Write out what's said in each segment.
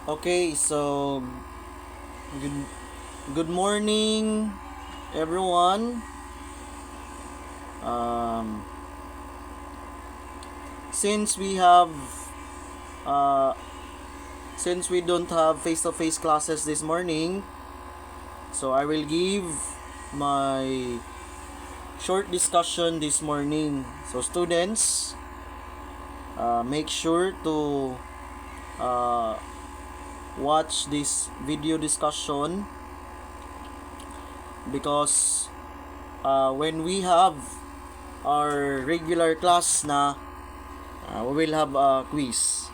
Okay, so good, good morning, everyone. Um, since we have uh, since we don't have face-to-face classes this morning, so I will give my short discussion this morning. So students, make sure to uh, watch this video discussion because when we have our regular class na, we will have a quiz.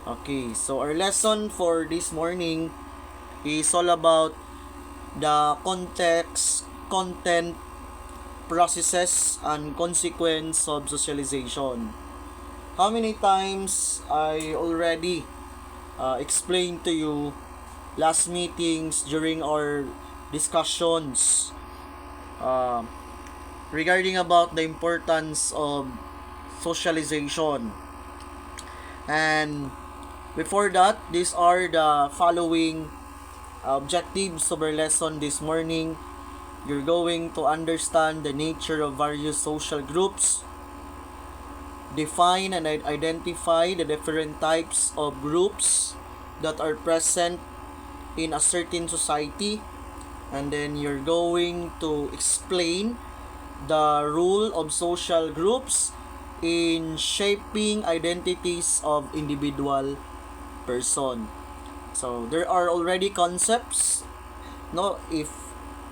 Okay, so our lesson for this morning is all about the context, content, processes, and consequence of socialization. How many times I already explained to you last meetings during our discussions uh, regarding about the importance of socialization. And before that, these are the following objectives of our lesson this morning. You're going to understand the nature of various social groups, define and identify the different types of groups that are present in a certain society, and then you're going to explain the role of social groups in shaping identities of individual person. So there are already concepts, no, if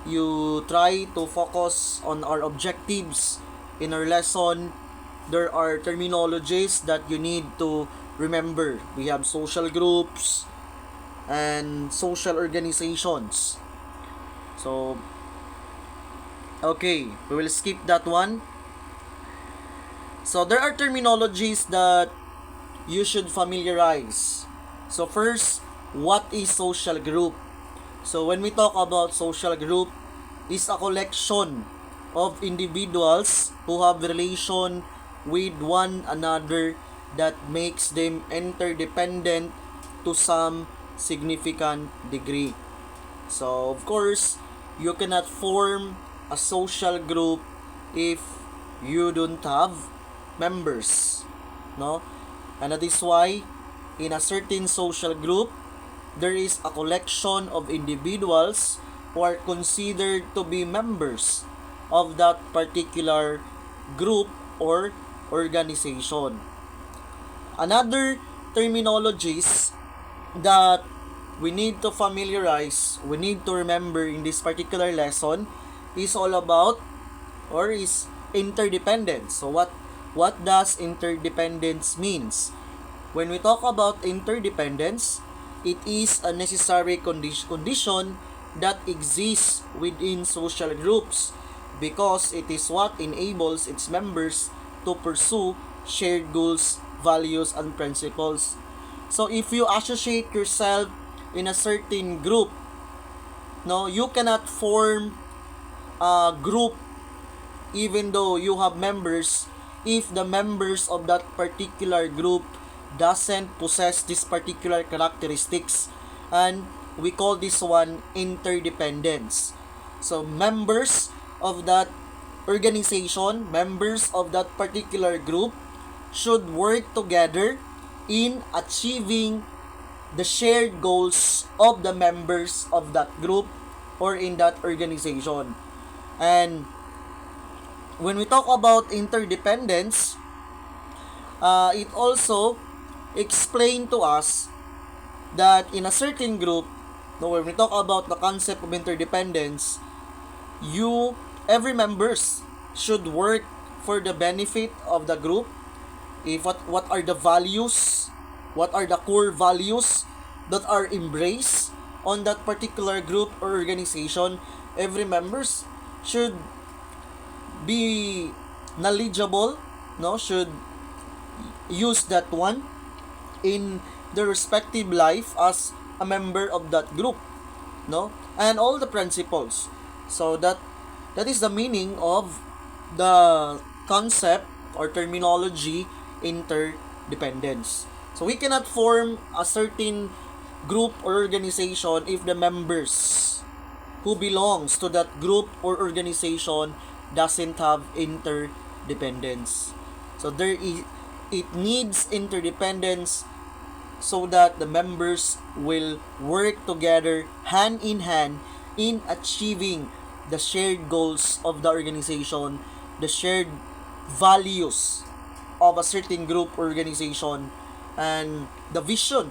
you try to focus on our objectives in our lesson, there are terminologies that you need to remember. We have social groups and social organizations. So okay, we will skip that one. So there are terminologies that you should familiarize. So first, what is social group? So when we talk about social group, is a collection of individuals who have relation with one another that makes them interdependent to some significant degree. So of course, you cannot form a social group if you don't have members, no? And that is why in a certain social group, there is a collection of individuals who are considered to be members of that particular group or organization. Another terminologies that we need to familiarize, we need to remember in this particular lesson is all about or is interdependence. So what does interdependence means? When we talk about interdependence, it is a necessary condition that exists within social groups because it is what enables its members to pursue shared goals, values, and principles. So if you associate yourself in a certain group, no, you cannot form a group even though you have members if the members of that particular group doesn't possess this particular characteristics, and we call this one interdependence. So members of that organization, members of that particular group should work together in achieving the shared goals of the members of that group or in that organization. And when we talk about interdependence, it also explained to us that in a certain group, no, when we talk about the concept of interdependence, every members should work for the benefit of the group. If what are the values, what are the core values that are embraced on that particular group or organization, every members should be knowledgeable, no, should use that one in their respective life as a member of that group, no, and all the principles. So that is the meaning of the concept or terminology interdependence. So we cannot form a certain group or organization if the members who belongs to that group or organization doesn't have interdependence. So it needs interdependence so that the members will work together hand in hand in achieving the shared goals of the organization, the shared values of a certain group organization, and the vision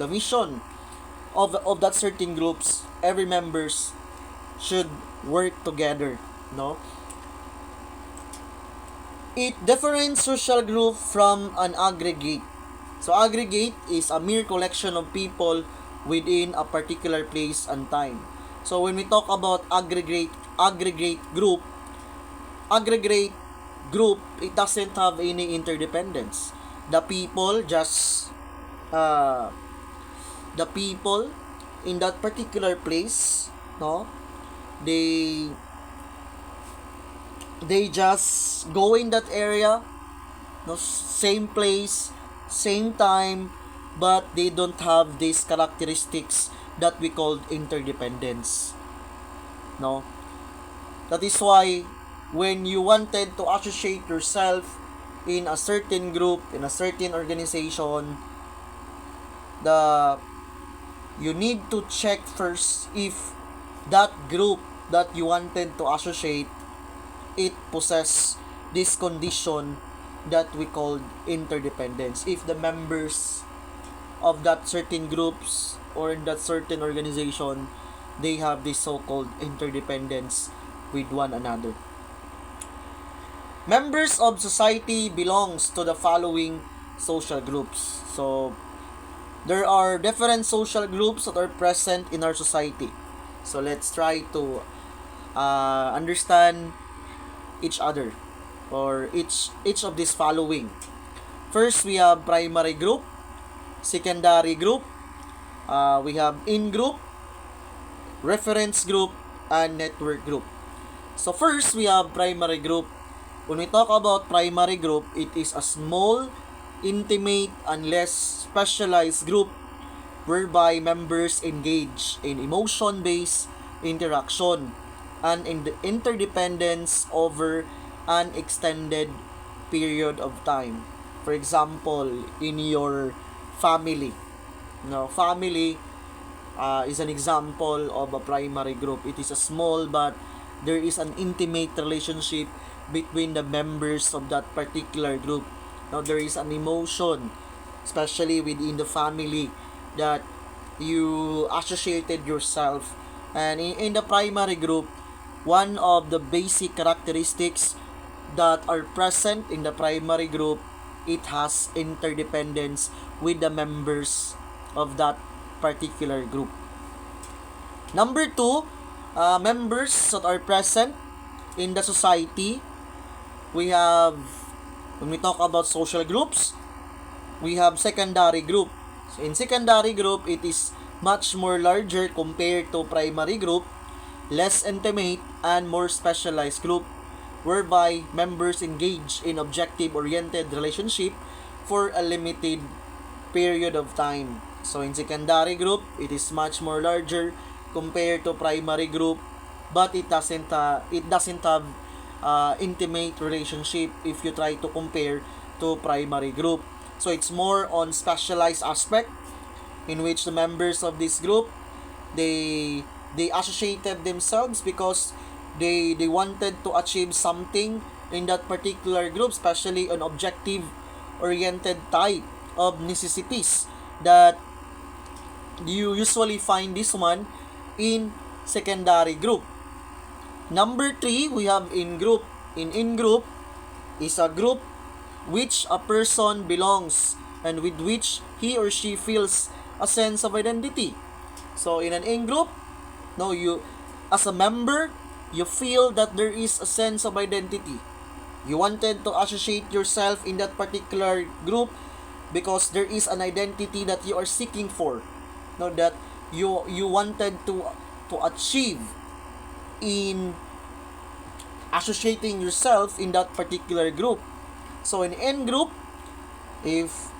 of that certain groups. Every members should work together, no? It differentiates social group from an aggregate. So aggregate is a mere collection of people within a particular place and time. So when we talk about aggregate group, it doesn't have any interdependence. The people just uh, the people in that particular place, no, they just go in that area, no, same place, same time, but they don't have these characteristics that we call interdependence, no. That is why when you wanted to associate yourself in a certain group, in a certain organization, the you need to check first if that group that you wanted to associate, it possess this condition that we call interdependence. If the members of that certain groups or in that certain organization, they have this so-called interdependence with one another. Members of society belongs to the following social groups. So there are different social groups that are present in our society. So let's try to understand each other or each of these following. First, we have primary group, secondary group, we have in-group, reference group, and network group. So first, we have primary group. When we talk about primary group, it is a small, intimate, and less specialized group whereby members engage in emotion-based interaction and in the interdependence over an extended period of time. For example, in your family. Family is an example of a primary group. It is a small but there is an intimate relationship between the members of that particular group. Now, there is an emotion, especially within the family, that you associated yourself. And in the primary group, one of the basic characteristics that are present in the primary group, it has interdependence with the members of that particular group. Number two, members that are present in the society, we have, when we talk about social groups, we have secondary group. So in secondary group, it is much more larger compared to primary group, less intimate, and more specialized group, whereby members engage in objective-oriented relationship for a limited period of time. So in secondary group, it is much more larger compared to primary group, but it doesn't have intimate relationship if you try to compare to primary group. So it's more on specialized aspect in which the members of this group, they associated themselves because they wanted to achieve something in that particular group, especially an objective oriented type of necessities that you usually find this one in secondary group. Number 3, we have in-group. In-group is a group which a person belongs and with which he or she feels a sense of identity. So in an in-group, no, you as a member, you feel that there is a sense of identity. You wanted to associate yourself in that particular group because there is an identity that you are seeking for. No, that you wanted to achieve in associating yourself in that particular group. So in N group, if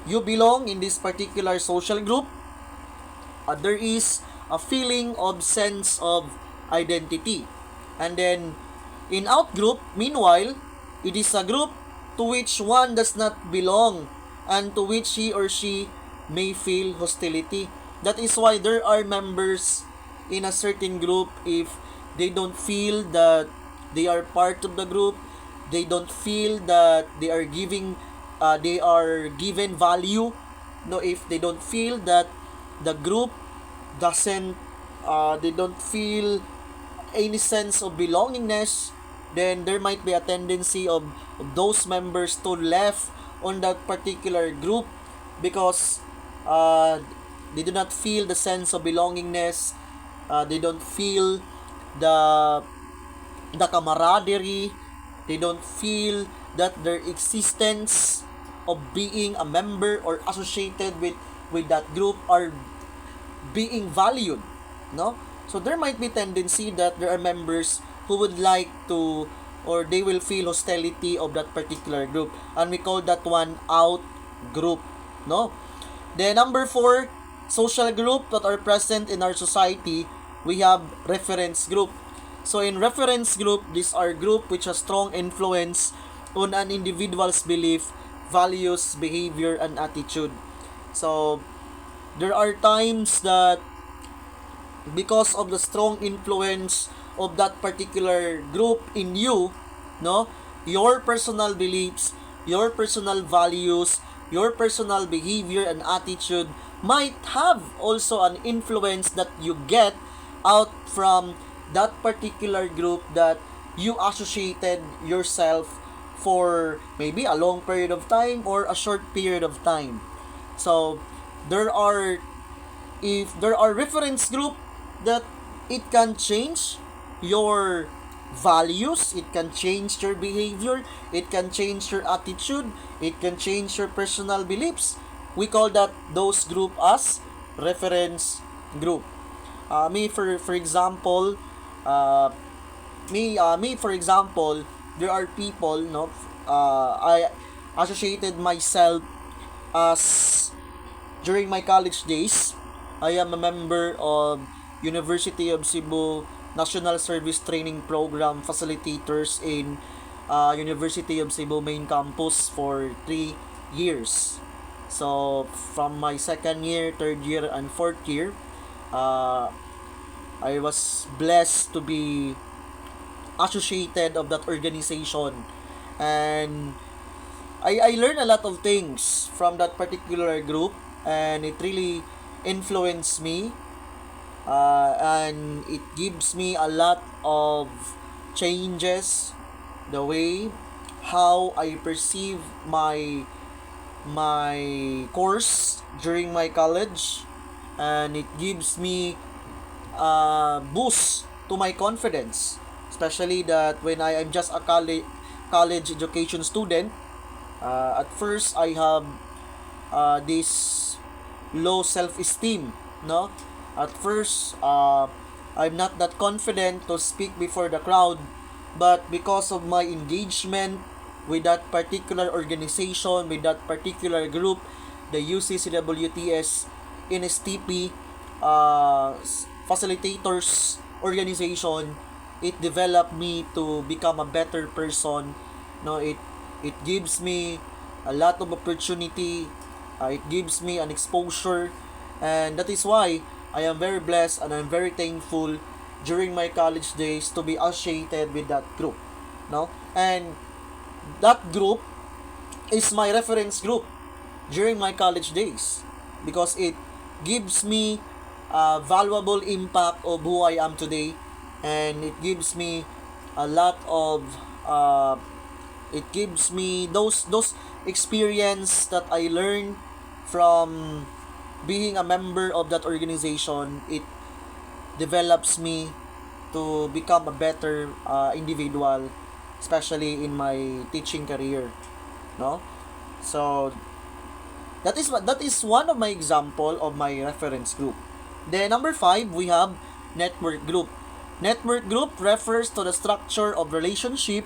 you belong in this particular social group, there is a feeling of sense of identity. And then in out-group, meanwhile, it is a group to which one does not belong and to which he or she may feel hostility. That is why there are members in a certain group, if they don't feel that they are part of the group, they don't feel that they are given value, no, if they don't feel that the group doesn't they don't feel any sense of belongingness, then there might be a tendency of those members to left on that particular group because they do not feel the sense of belongingness, they don't feel the camaraderie, they don't feel that their existence of being a member or associated with that group are being valued, no? So there might be tendency that there are members who would like to, or they will feel hostility of that particular group, and we call that one out group, no? Then number 4, social group that are present in our society, we have reference group. So in reference group, these are group which has strong influence on an individual's belief, values, behavior, and attitude. So there are times that because of the strong influence of that particular group in you, no, your personal beliefs, your personal values, your personal behavior and attitude might have also an influence that you get out from that particular group that you associated yourself for maybe a long period of time or a short period of time. So there are, if there are reference group that it can change your values, it can change your behavior, it can change your attitude, it can change your personal beliefs. We call that those group as reference group. Me for example, there are people, no, I associated myself as during my college days. I am a member of University of Cebu National Service Training Program facilitators in University of Cebu main campus for 3 years. So from my second year, third year, and fourth year, I was blessed to be associated of that organization, and I learned a lot of things from that particular group, and it really influenced me, and it gives me a lot of changes the way how I perceive my course during my college, and it gives me a boost to my confidence, especially that when I am just a college education student. At first I have this low self-esteem, no? At first I'm not that confident to speak before the crowd, but because of my engagement with that particular organization, with that particular group, the UCCWTS NSTP facilitators organization, it developed me to become a better person. No, it gives me a lot of opportunity, it gives me an exposure, and that is why I am very blessed and I'm very thankful during my college days to be associated with that group, no? And that group is my reference group during my college days because it gives me a valuable impact of who I am today, and it gives me a lot of it gives me those experience that I learned from being a member of that organization. It develops me to become a better individual, especially in my teaching career, no? So that is one of my example of my reference group. Then number 5, we have network group. Network group refers to the structure of relationship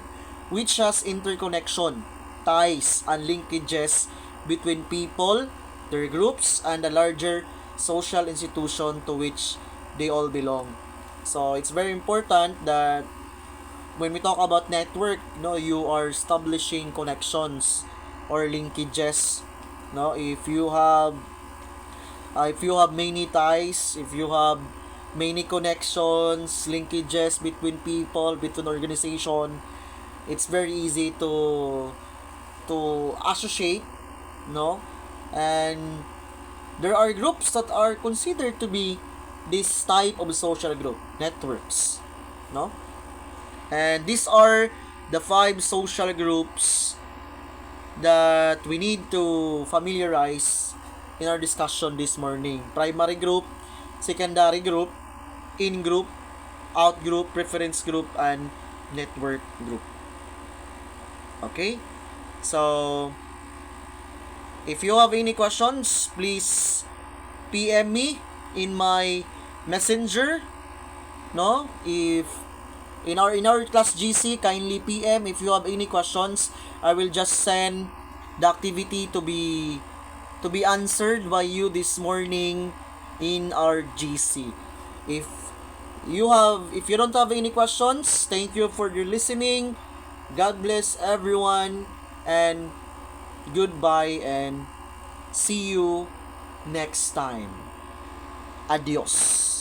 which has interconnection, ties, and linkages between people, their groups, and a larger social institution to which they all belong. So it's very important that when we talk about network, you are establishing connections or linkages. If you have many ties, if you have many connections, linkages between people, between organization, it's very easy to associate, no? And there are groups that are considered to be this type of social group, networks, no? And these are the 5 social groups that we need to familiarize in our discussion this morning. Primary group, secondary group, in-group, out-group, preference group, and network group. Okay? So, if you have any questions, please PM me in my messenger. No? If in our class GC, kindly PM if you have any questions. I will just send the activity to be answered by you this morning in our GC. If you don't have any questions, thank you for your listening. God bless everyone, and goodbye, and see you next time. Adios.